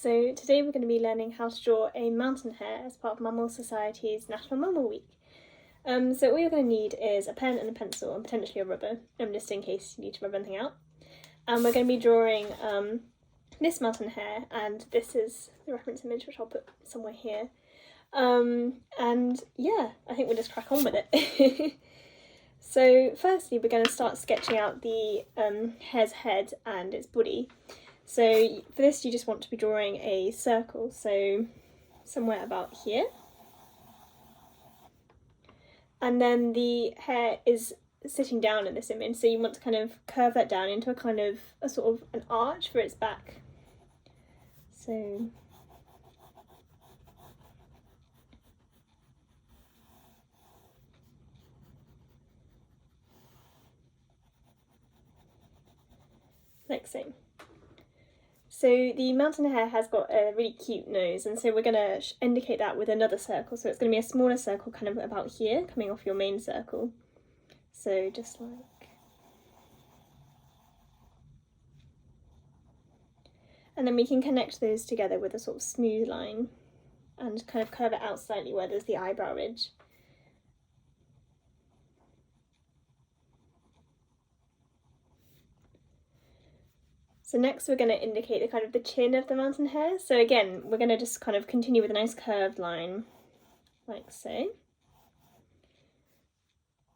So today we're going to be learning how to draw a mountain hare as part of Mammal Society's National Mammal Week. So all you're going to need is a pen and a pencil and potentially a rubber, just in case you need to rub anything out. And we're going to be drawing this mountain hare, and this is the reference image, which I'll put somewhere here. And yeah, I think we'll just crack on with it. So firstly, we're going to start sketching out the hare's head and its body. So for this, you just want to be drawing a circle, so somewhere about here. And then the hare is sitting down in this image, so you want to kind of curve that down into a sort of an arch for its back. So like so. So the mountain hare has got a really cute nose, and so we're going to indicate that with another circle. So it's going to be a smaller circle kind of about here, coming off your main circle. So just like... And then we can connect those together with a sort of smooth line and kind of curve it out slightly where there's the eyebrow ridge. So next we're going to indicate the kind of the chin of the mountain hare. So again, we're going to just kind of continue with a nice curved line, like so.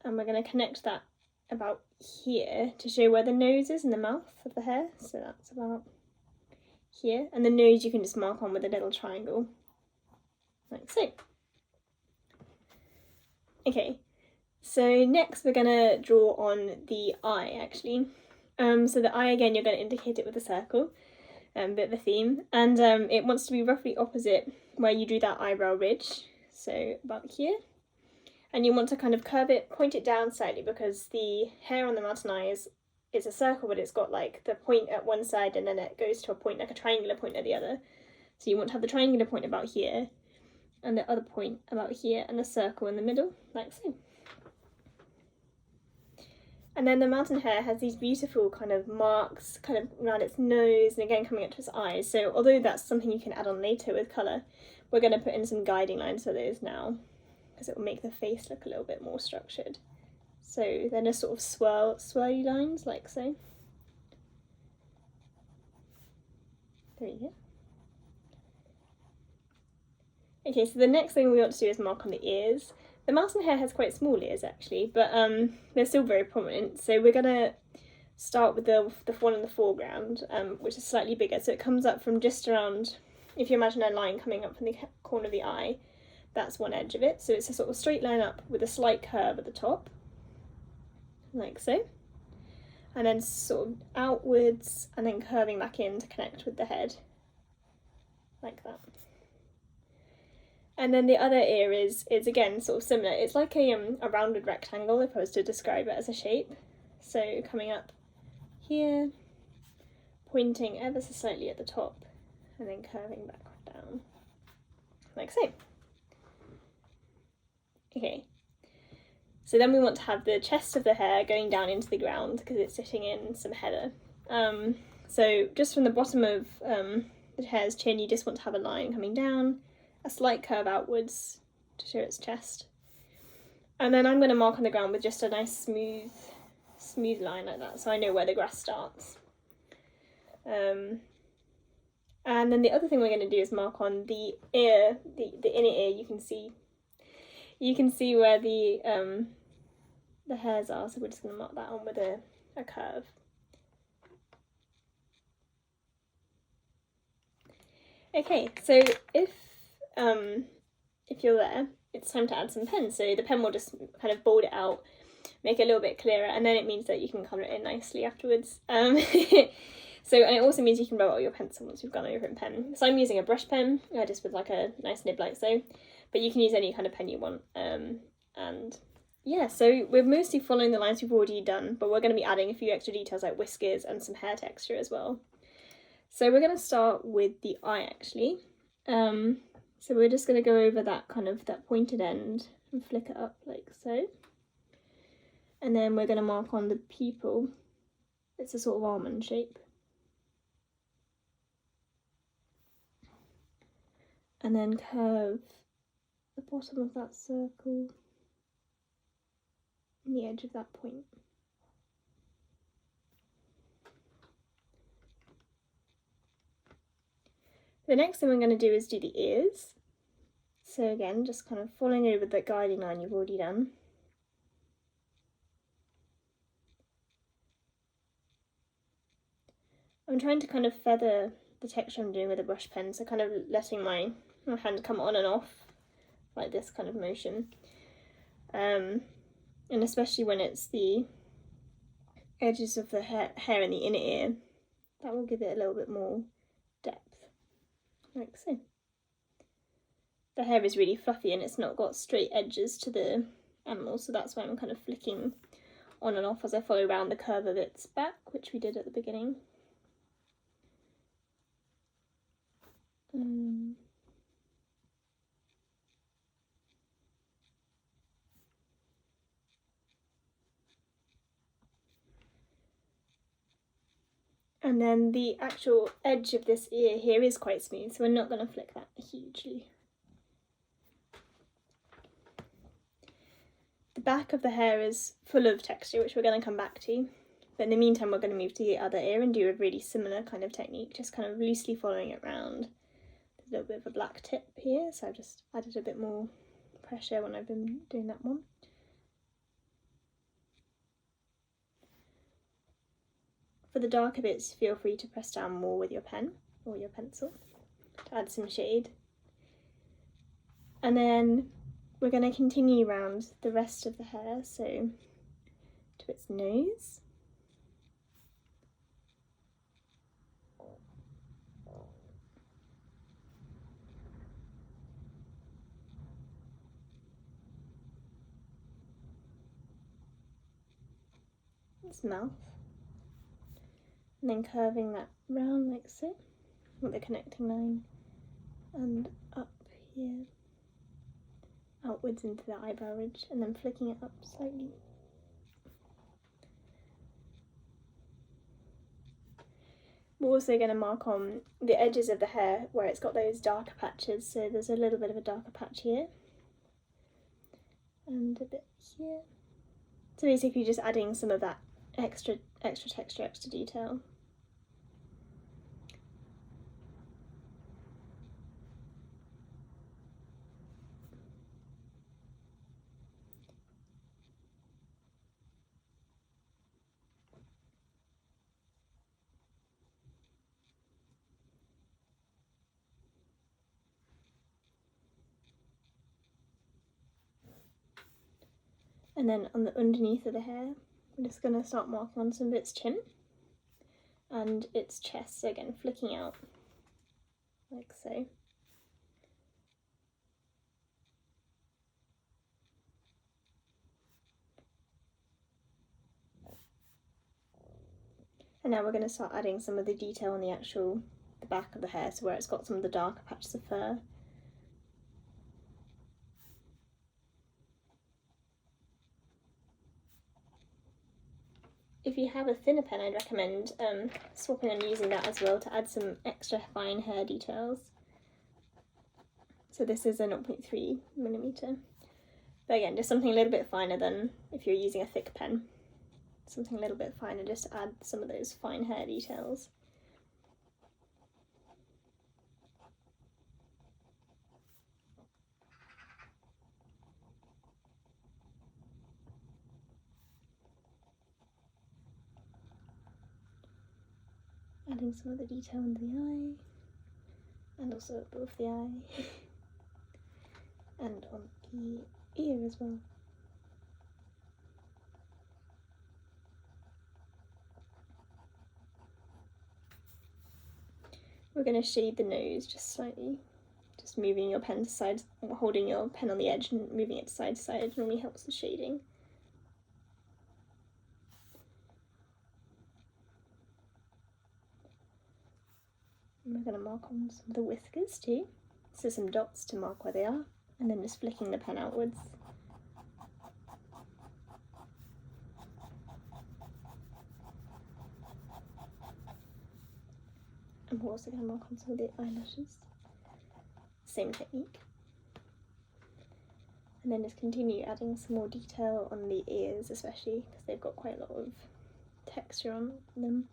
And we're going to connect that about here to show where the nose is and the mouth of the hare. So that's about here. And the nose you can just mark on with a little triangle, like so. Okay, so next we're going to draw on the eye actually. So the eye, again, you're going to indicate it with a circle, bit of a theme, and it wants to be roughly opposite where you drew that eyebrow ridge, so about here. And you want to kind of curve it, point it down slightly, because the hair on the mountain eye is a circle, but it's got like the point at one side and then it goes to a point, like a triangular point at the other. So you want to have the triangular point about here, and the other point about here, and the circle in the middle, like so. And then the mountain hare has these beautiful kind of marks kind of around its nose and again coming up to its eyes. So although that's something you can add on later with colour, we're going to put in some guiding lines for those now, because it will make the face look a little bit more structured. So then a sort of swirly lines like so. There you go. Okay, so the next thing we want to do is mark on the ears. The mountain hare has quite small ears actually, but they're still very prominent. So we're going to start with the one in the foreground, which is slightly bigger. So it comes up from just around, if you imagine a line coming up from the corner of the eye, that's one edge of it. So it's a sort of straight line up with a slight curve at the top, like so. And then sort of outwards and then curving back in to connect with the head, like that. And then the other ear is again sort of similar. It's like a rounded rectangle if I was to describe it as a shape. So coming up here, pointing ever so slightly at the top, and then curving back down, like so. Okay, so then we want to have the chest of the hare going down into the ground because it's sitting in some heather. So just from the bottom of the hare's chin, you just want to have a line coming down, a slight curve outwards to show its chest. And then I'm going to mark on the ground with just a nice smooth line like that, so I know where the grass starts. And then the other thing we're going to do is mark on the ear, the inner ear. You can see where the hairs are, so we're just going to mark that on with a curve. Okay, so if you're there, it's time to add some pen. So the pen will just kind of bold it out, make it a little bit clearer, and then it means that you can colour it in nicely afterwards. And it also means you can rub out your pencil once you've gone over in pen. So I'm using a brush pen, just with like a nice nib like so, but you can use any kind of pen you want. And yeah, so we're mostly following the lines we've already done, but we're going to be adding a few extra details like whiskers and some hair texture as well. So we're going to start with the eye actually. So we're just going to go over that pointed end and flick it up like so. And then we're going to mark on the pupil. It's a sort of almond shape. and then curve the bottom of that circle and the edge of that point. The next thing we're going to do is do the ears. So again, just kind of following over the guiding line you've already done. I'm trying to kind of feather the texture I'm doing with a brush pen, so kind of letting my hand come on and off like this kind of motion. And especially when it's the edges of the hair in the inner ear, that will give it a little bit more depth, like so. The hair is really fluffy and it's not got straight edges to the animal, so that's why I'm kind of flicking on and off as I follow around the curve of its back, which we did at the beginning. And then the actual edge of this ear here is quite smooth, so we're not going to flick that hugely. The back of the hair is full of texture, which we're going to come back to. But in the meantime, we're going to move to the other ear and do a really similar kind of technique, just kind of loosely following it round. There's a little bit of a black tip here, so I've just added a bit more pressure when I've been doing that one. For the darker bits, feel free to press down more with your pen or your pencil to add some shade. And then we're going to continue around the rest of the hair, so to its nose. Its mouth. And then curving that round like so, with the connecting line, and up here, outwards into the eyebrow ridge, and then flicking it up slightly. We're also going to mark on the edges of the hair where it's got those darker patches, so there's a little bit of a darker patch here, and a bit here. So basically just adding some of that extra texture, extra detail. And then on the underneath of the hair, I'm just going to start marking on some of its chin and its chest, so again flicking out like so. And now we're going to start adding some of the detail on the back of the hair, so where it's got some of the darker patches of fur. If you have a thinner pen, I'd recommend swapping and using that as well to add some extra fine hair details. So this is a 0.3mm. But again, just something a little bit finer than if you're using a thick pen. Something a little bit finer just to add some of those fine hair details. Adding some of the detail under the eye, and also above the eye, and on the ear as well. We're going to shade the nose just slightly, just moving your pen to side, holding your pen on the edge and moving it side to side normally helps with shading. And we're going to mark on some of the whiskers too, so some dots to mark where they are, and then just flicking the pen outwards. And we're also going to mark on some of the eyelashes. same technique. And then just continue adding some more detail on the ears, especially because they've got quite a lot of texture on them.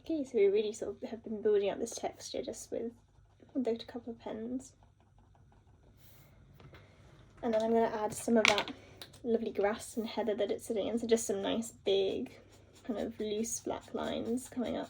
Okay, so we really sort of have been building up this texture just with a couple of pens. And then I'm going to add some of that lovely grass and heather that it's sitting in, so just some nice big kind of loose black lines coming up.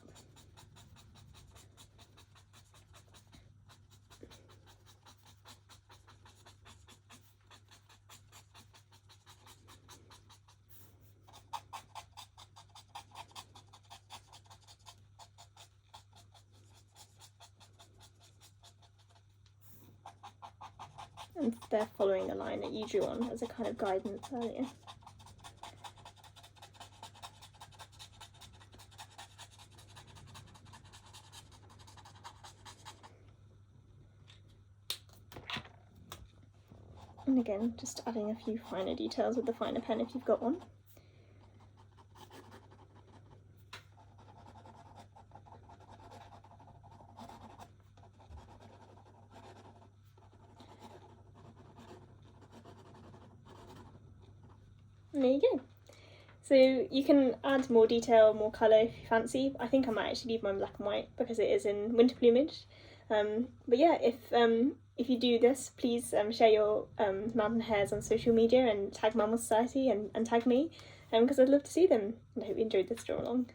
And they're following the line that you drew on as a kind of guidance earlier. And again, just adding a few finer details with the finer pen if you've got one. And there you go. So you can add more detail, more colour if you fancy. I think I might actually leave mine black and white because it is in winter plumage. But yeah, if you do this, please share your mountain hares on social media and tag Mammal Society and tag me because I'd love to see them. And I hope you enjoyed this draw along.